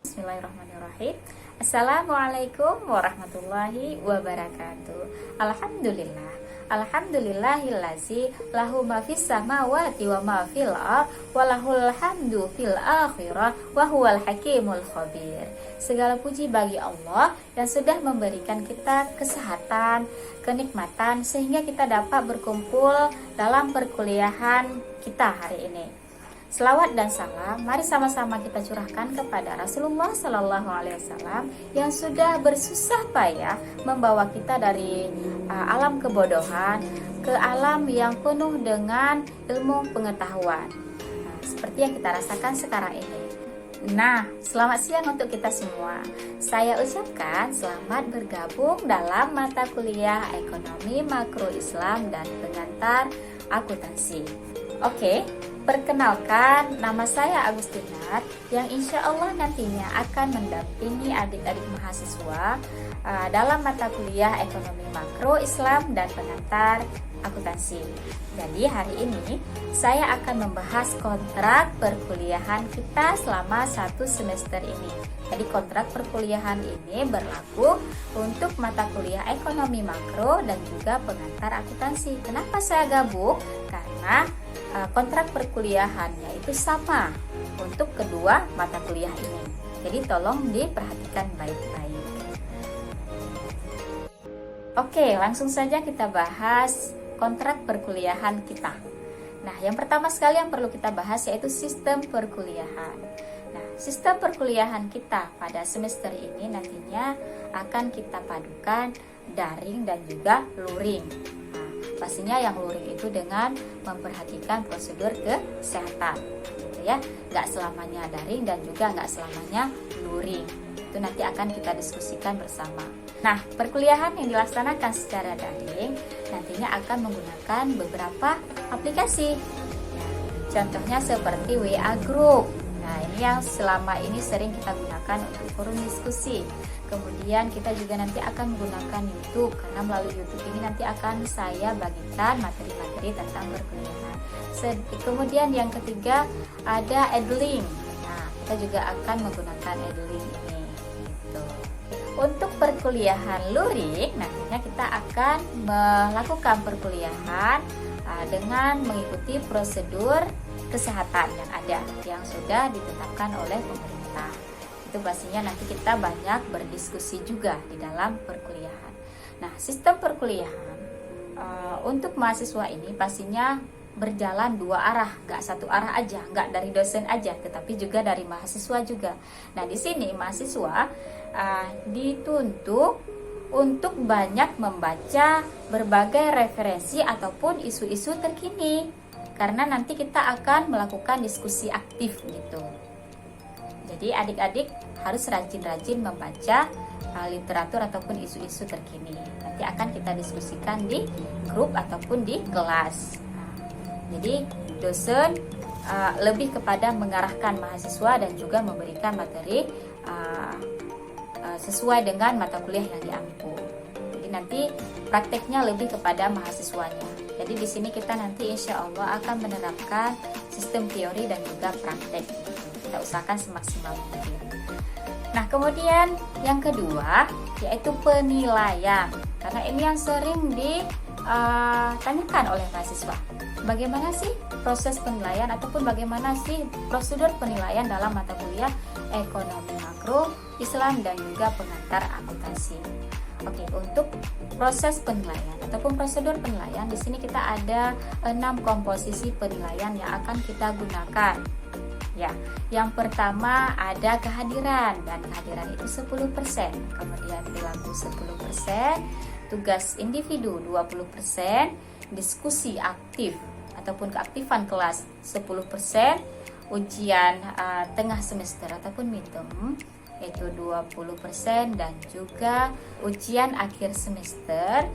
Bismillahirrahmanirrahim. Assalamualaikum warahmatullahi wabarakatuh. Alhamdulillahillazi lahu ma fis samawati wa ma fil ardh wa lahul hamdu fil akhirah wa huwal hakimul khabir. Segala puji bagi Allah yang sudah memberikan kita kesehatan, kenikmatan sehingga kita dapat berkumpul dalam perkuliahan kita hari ini. Selawat dan salam, mari sama-sama kita curahkan kepada Rasulullah Sallallahu Alaihi Wasallam yang sudah bersusah payah membawa kita dari alam kebodohan ke alam yang penuh dengan ilmu pengetahuan. Seperti yang kita rasakan sekarang ini. Nah, selamat siang untuk kita semua. Saya ucapkan selamat bergabung dalam mata kuliah Ekonomi Makro Islam dan Pengantar Akuntansi. Oke. Perkenalkan, nama saya Agustinar yang insya Allah nantinya akan mendampingi adik-adik mahasiswa dalam mata kuliah Ekonomi Makro Islam dan Pengantar Akuntansi. Jadi hari ini saya akan membahas kontrak perkuliahan kita selama 1 semester ini. Jadi kontrak perkuliahan ini berlaku untuk mata kuliah Ekonomi Makro dan juga Pengantar Akuntansi. Kenapa saya gabung? Karena kontrak perkuliahannya itu sama untuk kedua mata kuliah ini. Jadi tolong diperhatikan baik-baik. Oke, langsung saja kita bahas kontrak perkuliahan kita. Nah, yang pertama sekali yang perlu kita bahas yaitu sistem perkuliahan. Nah, sistem perkuliahan kita pada semester ini nantinya akan kita padukan daring dan juga luring. Pastinya yang luring itu dengan memperhatikan prosedur kesehatan, gitu ya. Nggak selamanya daring dan juga nggak selamanya luring. Itu nanti akan kita diskusikan bersama. Nah, perkuliahan yang dilaksanakan secara daring nantinya akan menggunakan beberapa aplikasi. Ya, contohnya seperti WA Group. Nah, ini yang selama ini sering kita gunakan untuk forum diskusi. Kemudian kita juga nanti akan menggunakan YouTube, karena melalui YouTube ini nanti akan saya bagikan materi-materi tentang perkuliahan. Kemudian yang ketiga ada Edlink. Nah, kita juga akan menggunakan Edlink ini. Gitu. Untuk perkuliahan luring, nantinya kita akan melakukan perkuliahan dengan mengikuti prosedur kesehatan yang ada, yang sudah ditetapkan oleh pemerintah. Itu pastinya nanti kita banyak berdiskusi juga di dalam perkuliahan. Nah, sistem perkuliahan untuk mahasiswa ini pastinya berjalan dua arah, nggak satu arah aja, nggak dari dosen aja, tetapi juga dari mahasiswa juga. Nah, di sini mahasiswa dituntut untuk banyak membaca berbagai referensi ataupun isu-isu terkini, karena nanti kita akan melakukan diskusi aktif gitu. Jadi adik-adik harus rajin-rajin membaca literatur ataupun isu-isu terkini. Nanti akan kita diskusikan di grup ataupun di kelas. Jadi dosen lebih kepada mengarahkan mahasiswa dan juga memberikan materi sesuai dengan mata kuliah yang diampu. Jadi nanti prakteknya lebih kepada mahasiswanya. Jadi di sini kita nanti insya Allah akan menerapkan sistem teori dan juga praktek. Kita usahakan semaksimal mungkin. Nah, kemudian yang kedua yaitu penilaian. Karena ini yang sering ditanyakan oleh mahasiswa. Bagaimana sih proses penilaian ataupun bagaimana sih prosedur penilaian dalam mata kuliah Ekonomi Makro Islam dan juga Pengantar Akuntansi. Oke, untuk proses penilaian ataupun prosedur penilaian di sini kita ada 6 komposisi penilaian yang akan kita gunakan. Ya, yang pertama ada kehadiran, dan kehadiran itu 10%, kemudian perilaku 10%, tugas individu 20%, diskusi aktif ataupun keaktifan kelas 10%, ujian tengah semester ataupun midterm yaitu 20%, dan juga ujian akhir semester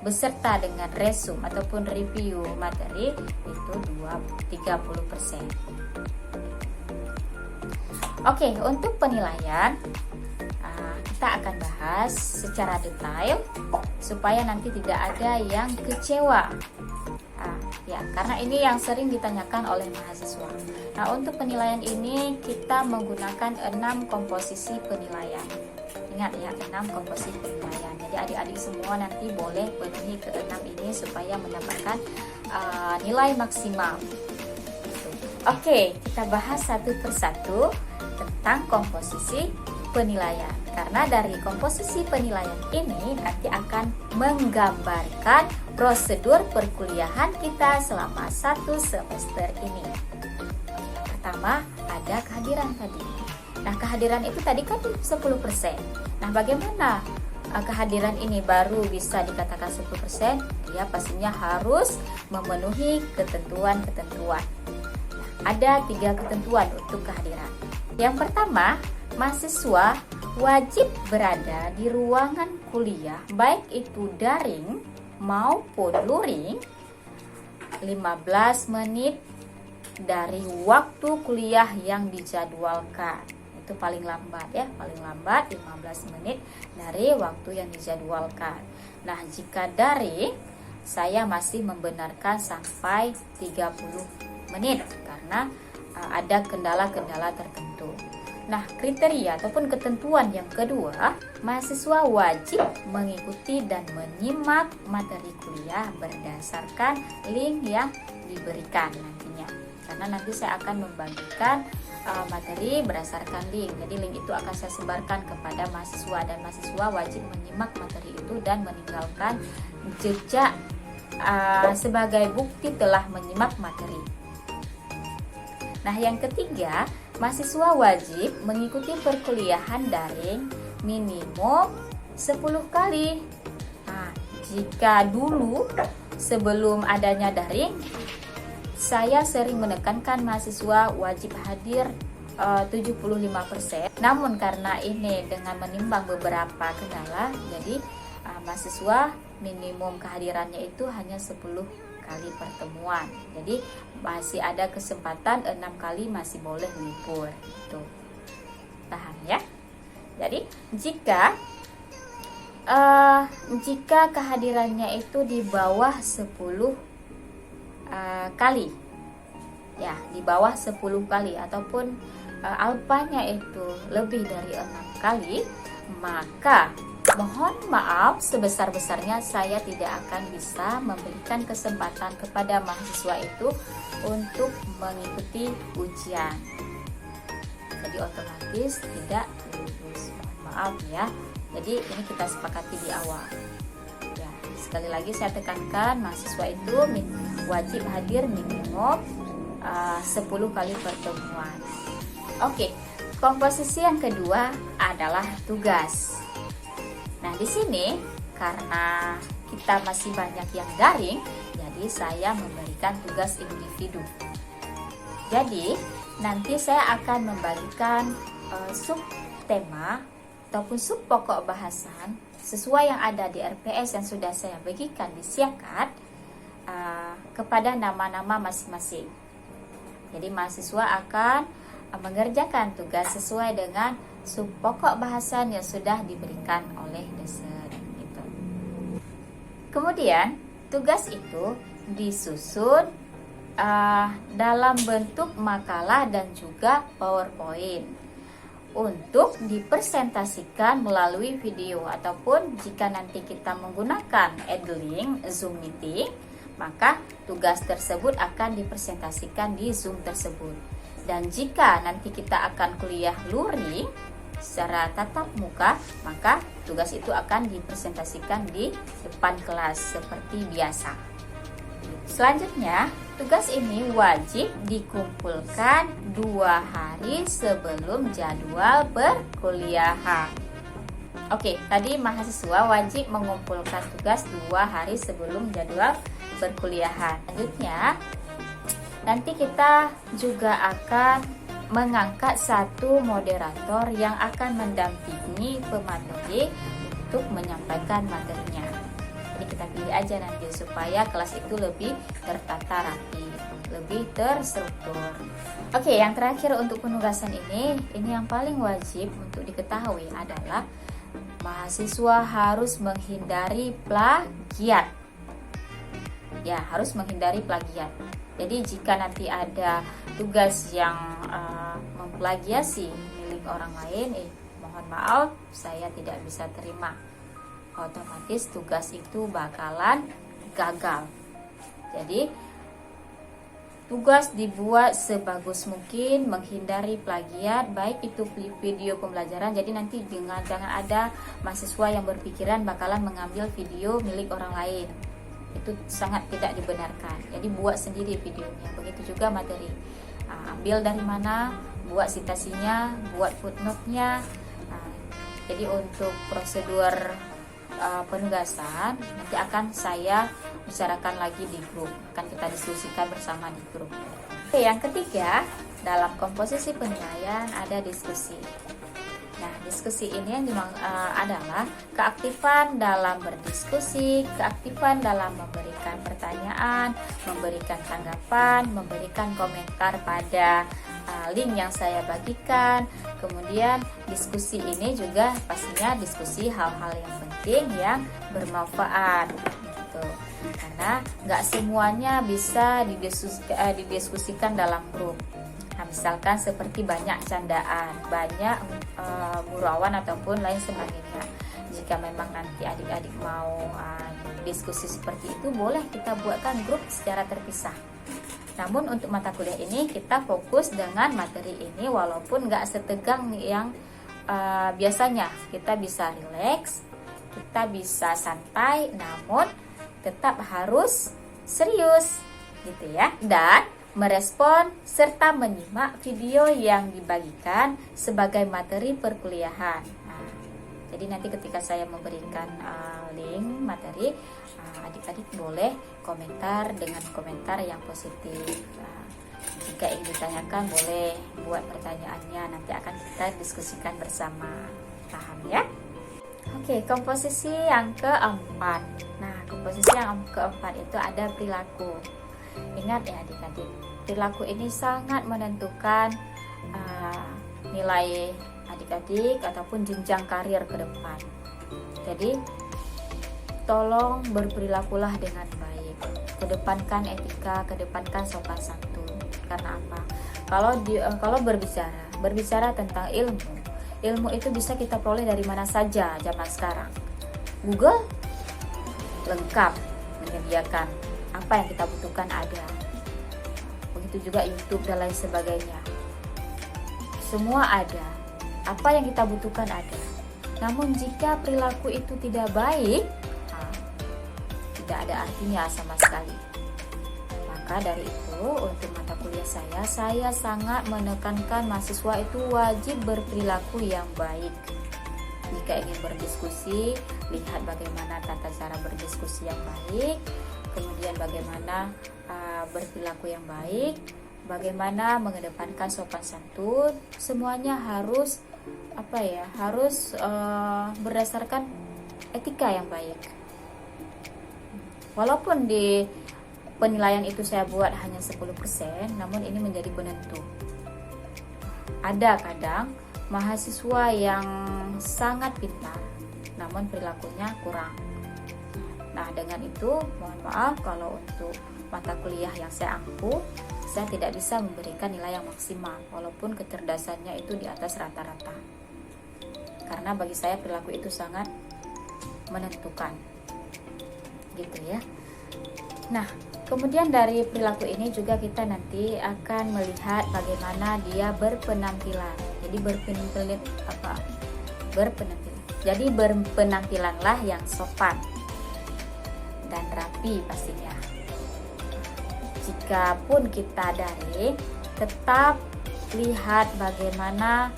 beserta dengan resume ataupun review materi itu 30%. Oke, untuk penilaian kita akan bahas secara detail supaya nanti tidak ada yang kecewa. Ya, karena ini yang sering ditanyakan oleh mahasiswa. Nah, untuk penilaian ini kita menggunakan 6 komposisi penilaian. Ingat ya, 6 komposisi penilaian. Jadi adik-adik semua nanti boleh penuhi ke-6 ini supaya mendapatkan nilai maksimal. Oke, kita bahas satu persatu tentang komposisi penilaian. Karena dari komposisi penilaian ini nanti akan menggambarkan prosedur perkuliahan kita selama 1 semester ini. Pertama, ada kehadiran tadi. Nah, kehadiran itu tadi kan 10%. Nah, bagaimana kehadiran ini baru bisa dikatakan 10%? Dia pastinya harus memenuhi ketentuan-ketentuan. Nah, ada 3 ketentuan untuk kehadiran. Yang pertama, mahasiswa wajib berada di ruangan kuliah, baik itu daring maupun luring, 15 menit dari waktu kuliah yang dijadwalkan. Itu paling lambat ya, paling lambat 15 menit dari waktu yang dijadwalkan. Nah, jika daring, saya masih membenarkan sampai 30 menit karena ada kendala-kendala tertentu. Nah, kriteria ataupun ketentuan yang kedua, mahasiswa wajib mengikuti dan menyimak materi kuliah berdasarkan link yang diberikan nantinya. Karena nanti saya akan membagikan materi berdasarkan link. Jadi link itu akan saya sebarkan kepada mahasiswa dan mahasiswa wajib menyimak materi itu dan meninggalkan jejak sebagai bukti telah menyimak materi. Nah, yang ketiga, mahasiswa wajib mengikuti perkuliahan daring minimum 10 kali. Nah, jika dulu sebelum adanya daring, saya sering menekankan mahasiswa wajib hadir 75%. Namun karena ini dengan menimbang beberapa kendala, jadi mahasiswa minimum kehadirannya itu hanya 10 kali pertemuan. Jadi masih ada kesempatan 6 kali masih boleh libur. Gitu. Paham ya? Jadi jika kehadirannya itu di bawah 10 kali, ya di bawah 10 kali ataupun alpanya itu lebih dari 6 kali, maka mohon maaf sebesar-besarnya saya tidak akan bisa memberikan kesempatan kepada mahasiswa itu untuk mengikuti ujian. Jadi otomatis tidak lulus. Maaf ya. Jadi ini kita sepakati di awal. Ya, sekali lagi saya tekankan mahasiswa itu wajib hadir minimum 10 kali pertemuan. Oke, komposisi yang kedua adalah tugas. Nah, di sini karena kita masih banyak yang daring, jadi saya memberikan tugas individu. Jadi, nanti saya akan membagikan sub tema ataupun sub pokok bahasan sesuai yang ada di RPS yang sudah saya bagikan di Siakat kepada nama-nama masing-masing. Jadi, mahasiswa akan mengerjakan tugas sesuai dengan sub pokok bahasan yang sudah diberikan oleh dosen gitu. Kemudian tugas itu disusun dalam bentuk makalah dan juga PowerPoint untuk dipresentasikan melalui video, ataupun jika nanti kita menggunakan Edlink Zoom meeting, maka tugas tersebut akan dipresentasikan di Zoom tersebut. Dan jika nanti kita akan kuliah luring secara tatap muka, maka tugas itu akan dipresentasikan di depan kelas seperti biasa. Selanjutnya, tugas ini wajib dikumpulkan 2 hari sebelum jadwal perkuliahan. Oke, tadi mahasiswa wajib mengumpulkan tugas 2 hari sebelum jadwal perkuliahan. Selanjutnya, nanti kita juga akan mengangkat satu moderator yang akan mendampingi pemateri untuk menyampaikan materinya. Jadi kita pilih aja nanti supaya kelas itu lebih tertata rapi, lebih terstruktur. Oke, yang terakhir untuk penugasan ini yang paling wajib untuk diketahui adalah mahasiswa harus menghindari plagiat. Ya, harus menghindari plagiat. Jadi jika nanti ada tugas yang memplagiasi milik orang lain, mohon maaf, saya tidak bisa terima. Otomatis tugas itu bakalan gagal. Jadi tugas dibuat sebagus mungkin, menghindari plagiat, baik itu video pembelajaran. Jadi nanti jangan ada mahasiswa yang berpikiran bakalan mengambil video milik orang lain. Itu sangat tidak dibenarkan. Jadi buat sendiri videonya. Begitu juga materi. Ambil dari mana, buat citasinya, buat footnote-nya. Jadi untuk prosedur penugasan nanti akan saya bicarakan lagi di grup, akan kita diskusikan bersama di grup. Oke, yang ketiga, dalam komposisi penilaian ada diskusi. Nah, diskusi ini yang adalah keaktifan dalam berdiskusi, keaktifan dalam memberikan pertanyaan, memberikan tanggapan, memberikan komentar pada link yang saya bagikan. Kemudian diskusi ini juga pastinya diskusi hal-hal yang penting yang bermanfaat gitu. Karena nggak semuanya bisa didiskusikan dalam grup. Nah, misalkan seperti banyak candaan, banyak gurauan ataupun lain sebagainya. Jika memang nanti adik-adik mau diskusi seperti itu, boleh kita buatkan grup secara terpisah. Namun untuk mata kuliah ini kita fokus dengan materi ini, walaupun nggak setegang yang biasanya. Kita bisa rileks, kita bisa santai, namun tetap harus serius gitu ya. Dan merespon serta menyimak video yang dibagikan sebagai materi perkuliahan. Jadi nanti ketika saya memberikan link materi, adik-adik boleh komentar dengan komentar yang positif. Jika ingin ditanyakan, boleh buat pertanyaannya, nanti akan kita diskusikan bersama. Paham ya? Oke, komposisi yang keempat. Nah, komposisi yang keempat itu ada perilaku. Ingat ya adik-adik, perilaku ini sangat menentukan nilai adik-adik ataupun jenjang karir ke depan. Jadi tolong berperilakulah dengan baik, kedepankan etika, kedepankan sopan santun. Karena apa? Kalau berbicara tentang ilmu itu bisa kita peroleh dari mana saja zaman sekarang. Google lengkap menyediakan apa yang kita butuhkan ada. Begitu juga YouTube dan lain sebagainya. Semua ada. Apa yang kita butuhkan ada. Namun jika perilaku itu tidak baik, tidak ada artinya sama sekali. Maka dari itu untuk mata kuliah saya sangat menekankan mahasiswa itu wajib berperilaku yang baik. Jika ingin berdiskusi, lihat bagaimana tata cara berdiskusi yang baik, kemudian bagaimana berperilaku yang baik, bagaimana mengedepankan sopan santun. Semuanya harus berdasarkan etika yang baik. Walaupun di penilaian itu saya buat hanya 10%, namun ini menjadi penentu. Ada kadang mahasiswa yang sangat pintar, namun perilakunya kurang. Nah, dengan itu mohon maaf kalau untuk mata kuliah yang saya ampu, saya tidak bisa memberikan nilai yang maksimal, walaupun kecerdasannya itu di atas rata-rata. Karena bagi saya perilaku itu sangat menentukan. Gitu ya. Nah, kemudian dari perilaku ini juga kita nanti akan melihat bagaimana dia berpenampilan. Jadi Jadi berpenampilanlah yang sopan dan rapi pastinya. Jikapun kita daring, tetap lihat bagaimana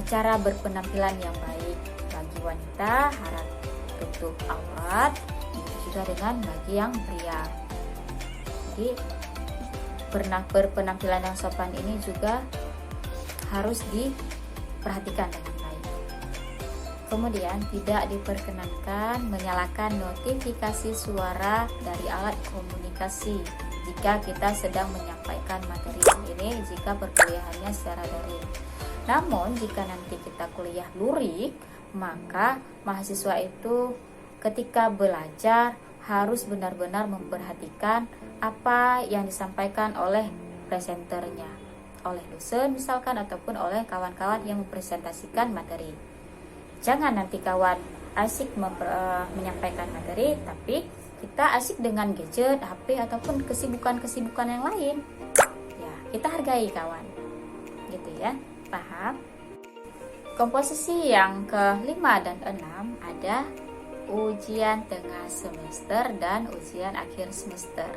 cara berpenampilan yang baik. Bagi wanita harap tutup aurat, juga dengan bagi yang pria. Jadi berpenampilan yang sopan ini juga harus diperhatikan dengan baik. Kemudian tidak diperkenankan menyalakan notifikasi suara dari alat komunikasi jika kita sedang menyampaikan materi. Ini jika perkuliahannya secara daring. Namun jika nanti kita kuliah luring, maka mahasiswa itu ketika belajar harus benar-benar memperhatikan apa yang disampaikan oleh presenternya, oleh dosen misalkan, ataupun oleh kawan-kawan yang mempresentasikan materi. Jangan nanti kawan asik menyampaikan materi, tapi kita asik dengan gadget, HP, ataupun kesibukan-kesibukan yang lain. Ya, kita hargai kawan. Gitu ya, paham? Komposisi yang ke-5 dan 6 ada ujian tengah semester dan ujian akhir semester.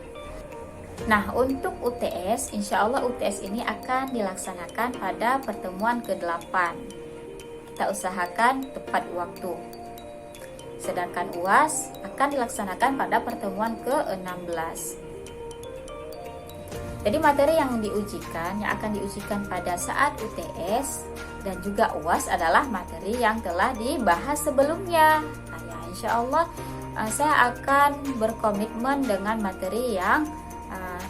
Nah, untuk UTS, insya Allah UTS ini akan dilaksanakan pada pertemuan ke-8. Kita usahakan tepat waktu. Sedangkan UAS akan dilaksanakan pada pertemuan ke-16. Jadi materi yang diujikan, yang akan diujikan pada saat UTS dan juga UAS adalah materi yang telah dibahas sebelumnya. Nah, ya, insya Allah saya akan berkomitmen dengan materi yang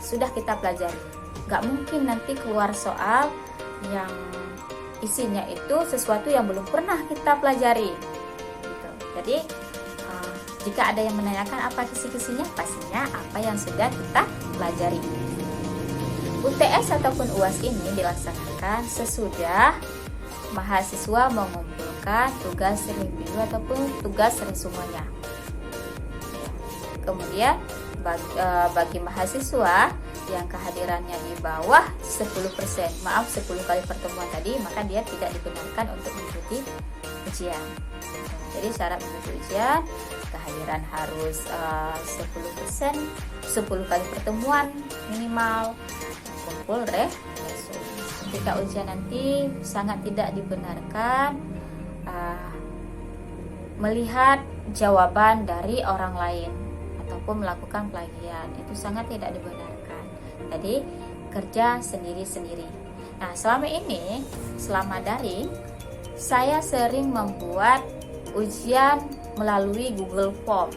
sudah kita pelajari. Gak mungkin nanti keluar soal yang isinya itu sesuatu yang belum pernah kita pelajari gitu. Jadi jika ada yang menanyakan apa kisi-kisinya, pastinya apa yang sudah kita pelajari. UTS ataupun UAS ini dilaksanakan sesudah mahasiswa mengumpulkan tugas review ataupun tugas resumenya. Kemudian bagi mahasiswa yang kehadirannya di bawah 10%, 10 kali pertemuan tadi, maka dia tidak dibenarkan untuk mengikuti ujian. Jadi syarat mengikuti ujian, kehadiran harus 10%, 10 kali pertemuan minimal, kumpul resum. Ketika ujian nanti sangat tidak dibenarkan melihat jawaban dari orang lain ataupun melakukan plagiat, itu sangat tidak dibenarkan. Jadi kerja sendiri-sendiri. Nah, selama daring, saya sering membuat ujian melalui Google Form.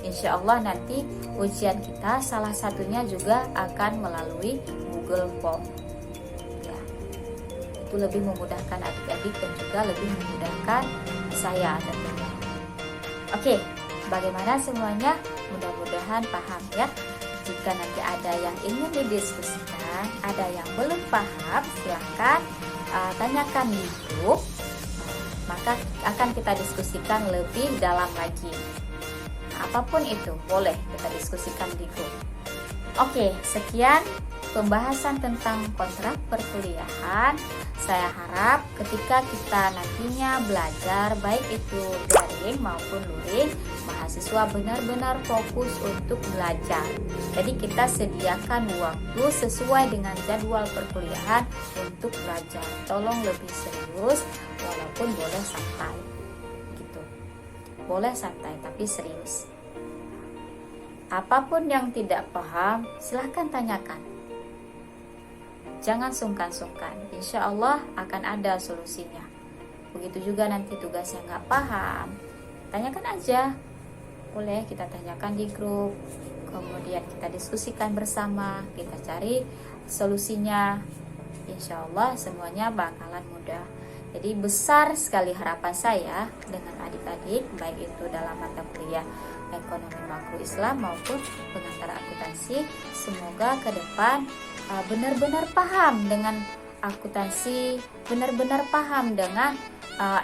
Insya Allah nanti ujian kita salah satunya juga akan melalui Google Form. Ya, itu lebih memudahkan adik-adik dan juga lebih memudahkan saya tentunya. Oke, bagaimana semuanya? Mudah-mudahan paham ya. Jika nanti ada yang ingin didiskusikan, ada yang belum paham, silahkan tanyakan di grup, maka akan kita diskusikan lebih dalam lagi. Nah, apapun itu boleh kita diskusikan di grup. Oke, sekian pembahasan tentang kontrak perkuliahan. Saya harap ketika kita nantinya belajar, baik itu daring maupun luring, mahasiswa benar-benar fokus untuk belajar. Jadi kita sediakan waktu sesuai dengan jadwal perkuliahan untuk belajar. Tolong lebih serius, walaupun boleh santai gitu. Boleh santai tapi serius. Apapun yang tidak paham, silahkan tanyakan. Jangan sungkan-sungkan, insya Allah akan ada solusinya. Begitu juga nanti tugas yang nggak paham, tanyakan aja. Boleh kita tanyakan di grup, kemudian kita diskusikan bersama, kita cari solusinya. Insya Allah semuanya bakalan mudah. Jadi besar sekali harapan saya dengan adik-adik, baik itu dalam mata kuliah ekonomi makro Islam maupun pengantar akuntansi. Semoga ke depan benar-benar paham dengan akuntansi, benar-benar paham dengan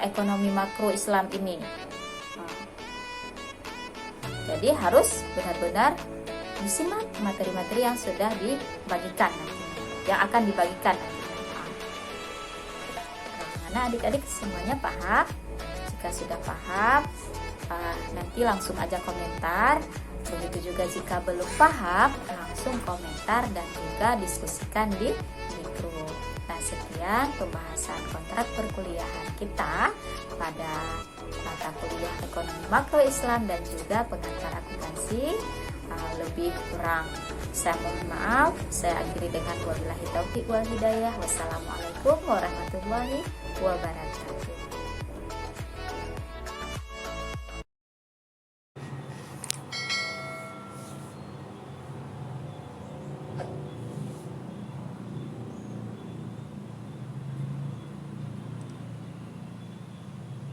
ekonomi makro Islam ini. Jadi harus benar-benar disimak materi-materi yang sudah dibagikan nanti, yang akan dibagikan nanti. Bagaimana adik-adik semuanya paham? Jika sudah paham, nanti langsung aja komentar. Begitu juga jika belum paham, langsung komentar dan juga diskusikan di grup. Nah, sekian pembahasan kontrak perkuliahan kita pada mata kuliah ekonomi makro Islam dan juga pengantar akuntansi. Lebih kurang saya mohon maaf. Saya akhiri dengan wabillahi taufiq wal hidayah. Wassalamualaikum warahmatullahi wabarakatuh.